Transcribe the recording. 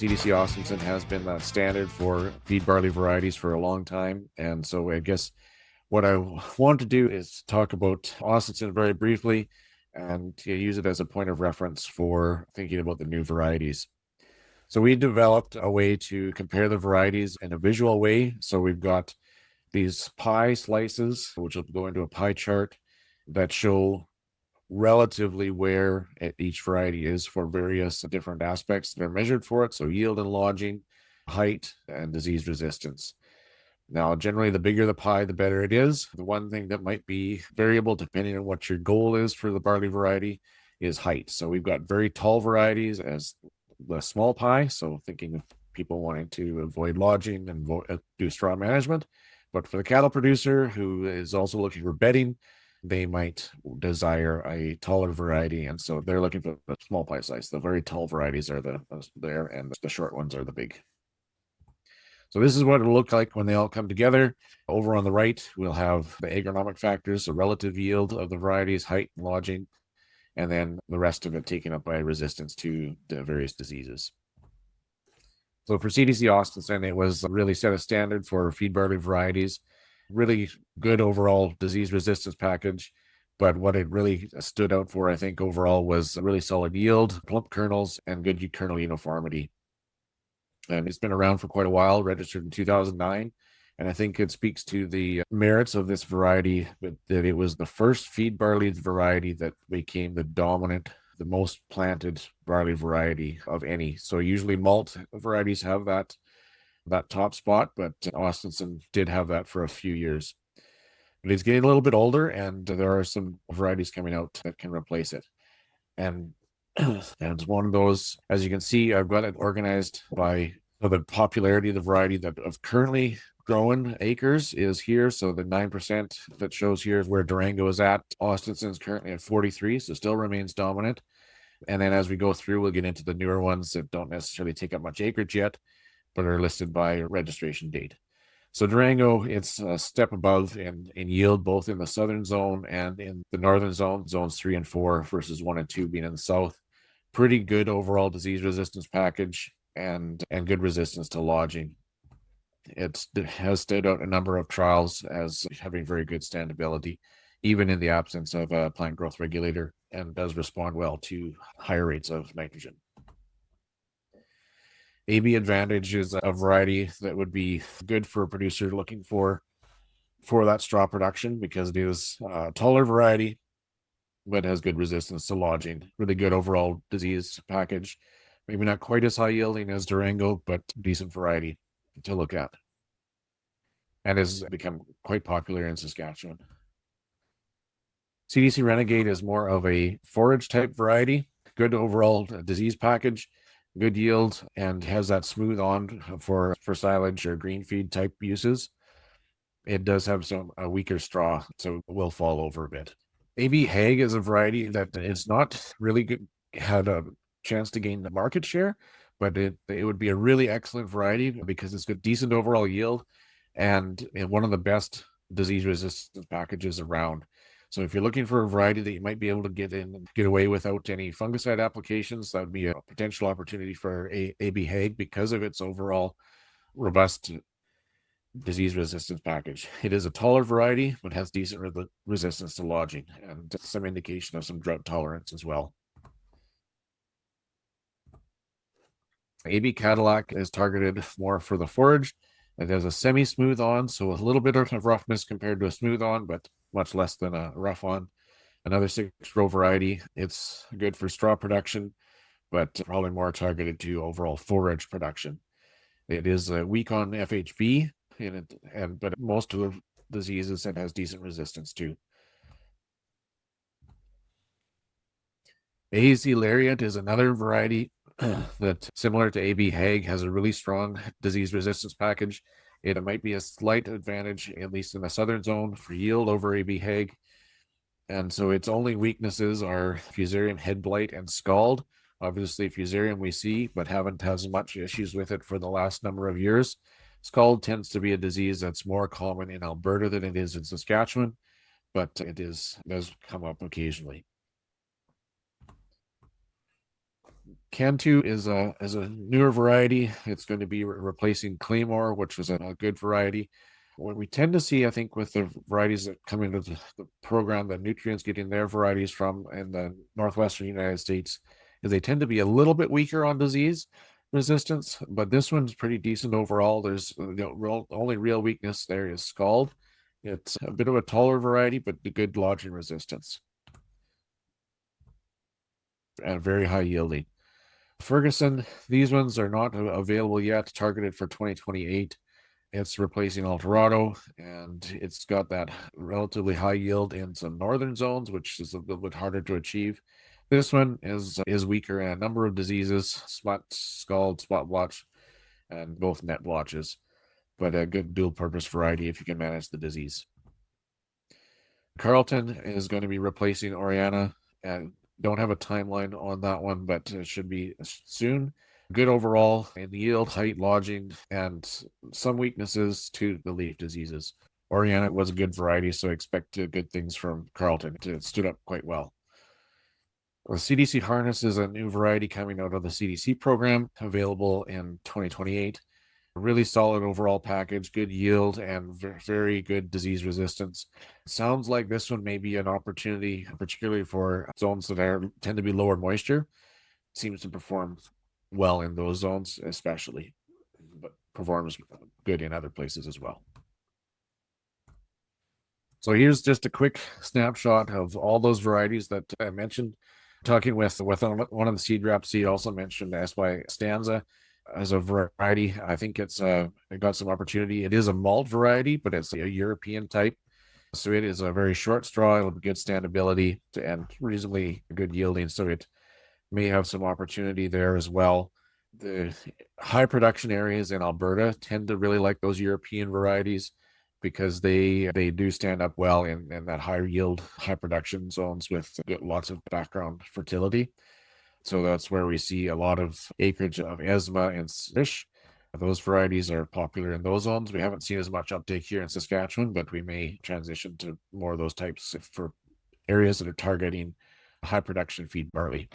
CDC Austenson has been that standard for feed barley varieties for a long time. And so I guess what I want to do is talk about Austenson very briefly and use it as a point of reference for thinking about the new varieties. So we developed a way to compare the varieties in a visual way. So we've got these pie slices, which will go into a pie chart that show relatively where each variety is for various different aspects that are measured for it. So yield and lodging, height, and disease resistance. Now, generally, the bigger the pie, the better it is. The one thing that might be variable depending on what your goal is for the barley variety is height. So we've got very tall varieties as the small pie. So thinking of people wanting to avoid lodging and do straw management. But for the cattle producer who is also looking for bedding, they might desire a taller variety. And so they're looking for the small pie size. The very tall varieties are there, and the short ones are the big. So this is what it'll look like when they all come together. Over on the right, we'll have the agronomic factors, the relative yield of the varieties, height, and lodging, and then the rest of it taken up by resistance to the various diseases. So for CDC Austenson, it was really set a standard for feed barley varieties, really good overall disease resistance package. But what it really stood out for, I think, overall was a really solid yield, plump kernels, and good kernel uniformity. And it's been around for quite a while, registered in 2009. And I think it speaks to the merits of this variety, but that it was the first feed barley variety that became the dominant, the most planted barley variety of any. So usually malt varieties have that top spot, but Austenson did have that for a few years. But he's getting a little bit older, and there are some varieties coming out that can replace it. And it's one of those, as you can see, I've got it organized by the popularity of the variety that of currently growing acres is here. So the 9% that shows here is where Durango is at. Austenson is currently at 43, so still remains dominant. And then as we go through, we'll get into the newer ones that don't necessarily take up much acreage yet, but are listed by registration date. So Durango, it's a step above in yield, both in the southern zone and in the northern zone, zones 3 and 4 versus 1 and 2 being in the south. Pretty good overall disease resistance package and good resistance to lodging. It has stood out a number of trials as having very good standability, even in the absence of a plant growth regulator, and does respond well to higher rates of nitrogen. AB Advantage is a variety that would be good for a producer looking for that straw production because it is a taller variety, but has good resistance to lodging. Really good overall disease package. Maybe not quite as high yielding as Durango, but decent variety to look at. And has become quite popular in Saskatchewan. CDC Renegade is more of a forage type variety. Good overall disease package, good yield, and has that smooth on for silage or green feed type uses. It does have a weaker straw, so it will fall over a bit. AB Hague is a variety that is not really good, had a chance to gain the market share, but it would be a really excellent variety because it's got decent overall yield and one of the best disease resistance packages around. So if you're looking for a variety that you might be able to get away without any fungicide applications, that would be a potential opportunity for AB Hague because of its overall robust disease resistance package. It is a taller variety, but has decent resistance to lodging and some indication of some drought tolerance as well. AB Cadillac is targeted more for the forage. It has a semi-smooth on, so a little bit of roughness compared to a smooth on, but much less than a rough on. Another 6-row variety. It's good for straw production, but probably more targeted to overall forage production. It is weak on FHB, but most of the diseases it has decent resistance to. AAC Lariat is another variety that, similar to AB Hague, has a really strong disease resistance package. It might be a slight advantage, at least in the southern zone, for yield over AB Hague. And so its only weaknesses are fusarium head blight and scald. Obviously, fusarium we see, but haven't had as much issues with it for the last number of years. Scald tends to be a disease that's more common in Alberta than it is in Saskatchewan, but does come up occasionally. Cantu is a newer variety. It's going to be replacing Claymore, which was a good variety. What we tend to see, I think, with the varieties that come into the program, the nutrients getting their varieties from in the northwestern United States, is they tend to be a little bit weaker on disease resistance, but this one's pretty decent overall. There's only real weakness there is scald. It's a bit of a taller variety, but the good lodging resistance and very high yielding. Ferguson, these ones are not available yet, targeted for 2028. It's replacing Alvarado, and it's got that relatively high yield in some northern zones, which is a little bit harder to achieve. This one is weaker in a number of diseases, spot scald, spot blotch, and both net blotches, but a good dual purpose variety if you can manage the disease. Carlteon is going to be replacing Oriana, and don't have a timeline on that one, but it should be soon. Good overall in yield, height, lodging, and some weaknesses to the leaf diseases. Oriana was a good variety, so expect good things from Carlteon. It stood up quite well. The CDC Harness is a new variety coming out of the CDC program, available in 2028. A really solid overall package, good yield, and very good disease resistance. Sounds like this one may be an opportunity, particularly for zones that tend to be lower moisture. Seems to perform well in those zones, especially, but performs good in other places as well. So here's just a quick snapshot of all those varieties that I mentioned. Talking with one of the seed reps, he also mentioned SY Stanza as a variety. I think it got some opportunity. It is a malt variety, but it's a European type. So it is a very short straw. It'll have good standability and reasonably good yielding. So it may have some opportunity there as well. The high production areas in Alberta tend to really like those European varieties because they do stand up well in that high yield, high production zones with lots of background fertility. So that's where we see a lot of acreage of Esma and Fish. Those varieties are popular in those zones. We haven't seen as much uptake here in Saskatchewan, but we may transition to more of those types for areas that are targeting high production feed barley.